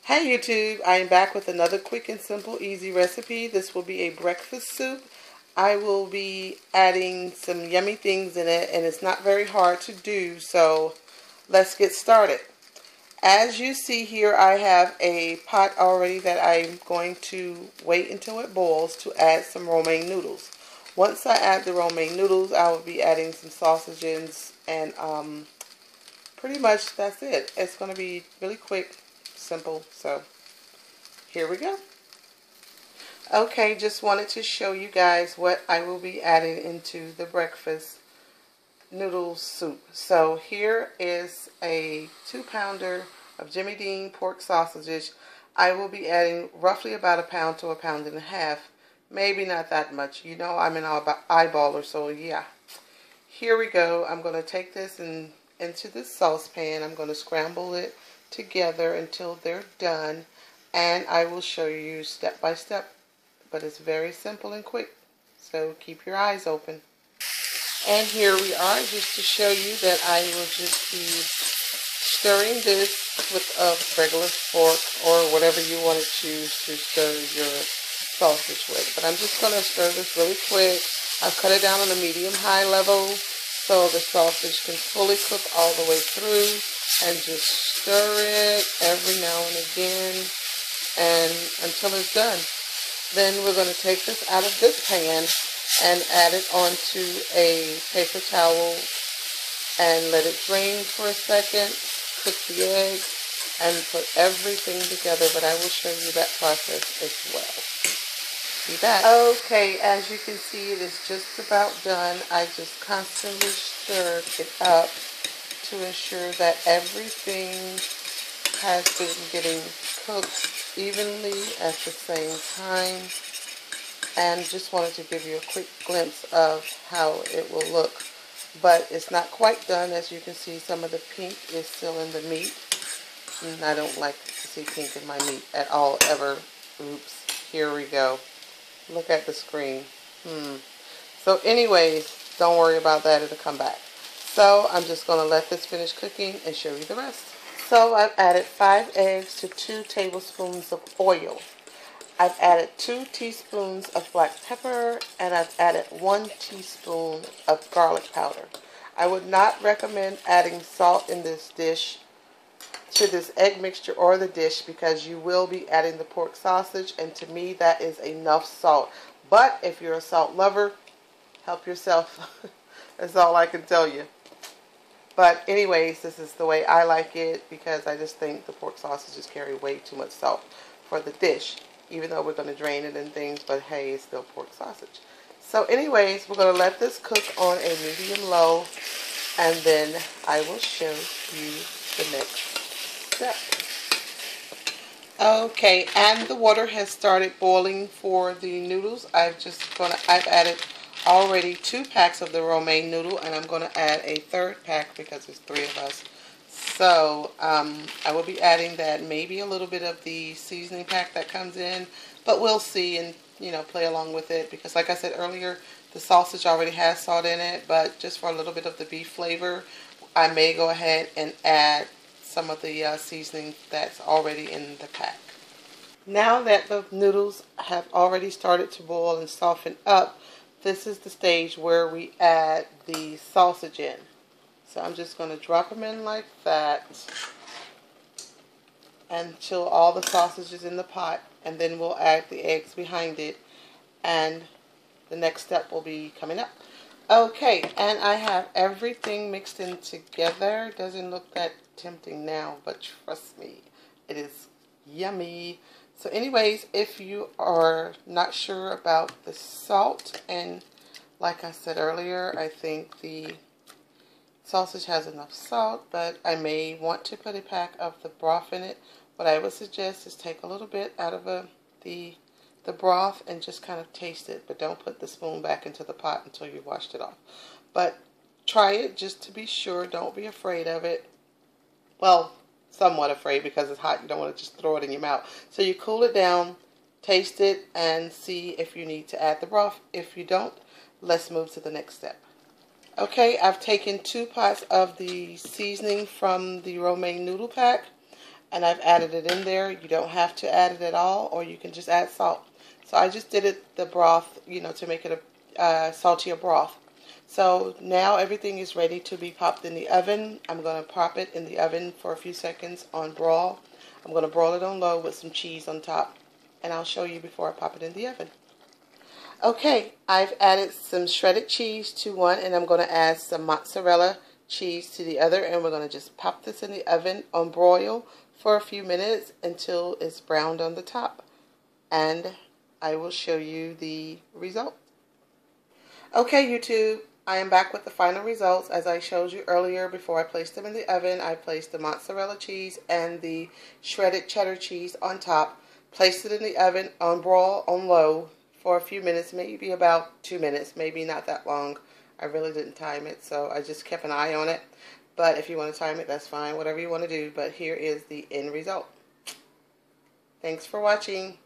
Hey YouTube, I am back with another quick and simple easy recipe. This will be a breakfast soup. I will be adding some yummy things in it and it's not very hard to do, so let's get started. As you see here, I have a pot already that I'm going to wait until it boils to add some romaine noodles. Once I add the romaine noodles, I will be adding some sausages and pretty much that's it. It's going to be really quick, simple, so here we go. Okay, just wanted to show you guys what I will be adding into the breakfast noodle soup. So here is a 2-pounder of Jimmy Dean pork sausages. I will be adding roughly about 1 pound to 1.5 pounds. Maybe not that much. You know I'm an eyeballer, so yeah. Here we go. I'm going to take this into this saucepan. I'm going to scramble it together until they're done, and I will show you step by step, but it's very simple and quick, so keep your eyes open. And here we are, just to show you that I will just be stirring this with a regular fork or whatever you want to choose to stir your sausage with, but I'm just going to stir this really quick. I've cut it down on a medium-high level so the sausage can fully cook all the way through, and just stir it every now and again and until it's done. Then we're going to take this out of this pan and add it onto a paper towel and let it drain for a second. Cook the eggs and put everything together, but I will show you that process as well. Be back. Okay, as you can see, it is just about done. I just constantly stir it up to ensure that everything has been getting cooked evenly at the same time, and just wanted to give you a quick glimpse of how it will look. But it's not quite done. As you can see, some of the pink is still in the meat, and I don't like to see pink in my meat at all, ever. Oops, here we go. Look at the screen. So anyways, don't worry about that, it'll come back. So I'm just going to let this finish cooking and show you the rest. So I've added 5 eggs to 2 tablespoons of oil. I've added 2 teaspoons of black pepper, and I've added 1 teaspoon of garlic powder. I would not recommend adding salt in this dish to this egg mixture or the dish, because you will be adding the pork sausage, and to me that is enough salt. But if you're a salt lover, help yourself. That's all I can tell you. But anyways, this is the way I like it, because I just think the pork sausages carry way too much salt for the dish, even though we're going to drain it and things, but hey, it's still pork sausage. So anyways, we're going to let this cook on a medium-low, and then I will show you the next step. Okay, and the water has started boiling for the noodles. I've added already 2 packs of the romaine noodle, and I'm going to add a 3rd pack because there's 3 of us. So I will be adding that, maybe a little bit of the seasoning pack that comes in, but we'll see and play along with it, because like I said earlier, the sausage already has salt in it, but just for a little bit of the beef flavor, I may go ahead and add some of the seasoning that's already in the pack. Now that the noodles have already started to boil and soften up, this is the stage where we add the sausage in. So I'm just going to drop them in like that until all the sausage is in the pot, and then we'll add the eggs behind it, and the next step will be coming up. Okay, and I have everything mixed in together. Doesn't look that tempting now, but trust me, it is yummy. So anyways, if you are not sure about the salt, and like I said earlier, I think the sausage has enough salt, but I may want to put a pack of the broth in it. What I would suggest is take a little bit out of the broth and just kind of taste it, but don't put the spoon back into the pot until you've washed it off. But try it just to be sure. Don't be afraid of it. Well, somewhat afraid, because it's hot. You don't want to just throw it in your mouth. So you cool it down, taste it, and see if you need to add the broth. If you don't, let's move to the next step. Okay, I've taken 2 pots of the seasoning from the romaine noodle pack. and I've added it in there. You don't have to add it at all, or you can just add salt. So I just did it, the broth, you know, to make it a saltier broth. So now everything is ready to be popped in the oven. I'm going to pop it in the oven for a few seconds on broil. I'm going to broil it on low with some cheese on top, and I'll show you before I pop it in the oven. Okay, I've added some shredded cheese to one, and I'm going to add some mozzarella cheese to the other, and we're going to just pop this in the oven on broil for a few minutes until it's browned on the top, and I will show you the result. Okay, YouTube, I am back with the final results. As I showed you earlier, before I placed them in the oven, I placed the mozzarella cheese and the shredded cheddar cheese on top, placed it in the oven on broil on low for a few minutes, maybe about 2 minutes, maybe not that long. I really didn't time it, so I just kept an eye on it. But if you want to time it, that's fine, whatever you want to do. But here is the end result. Thanks for watching.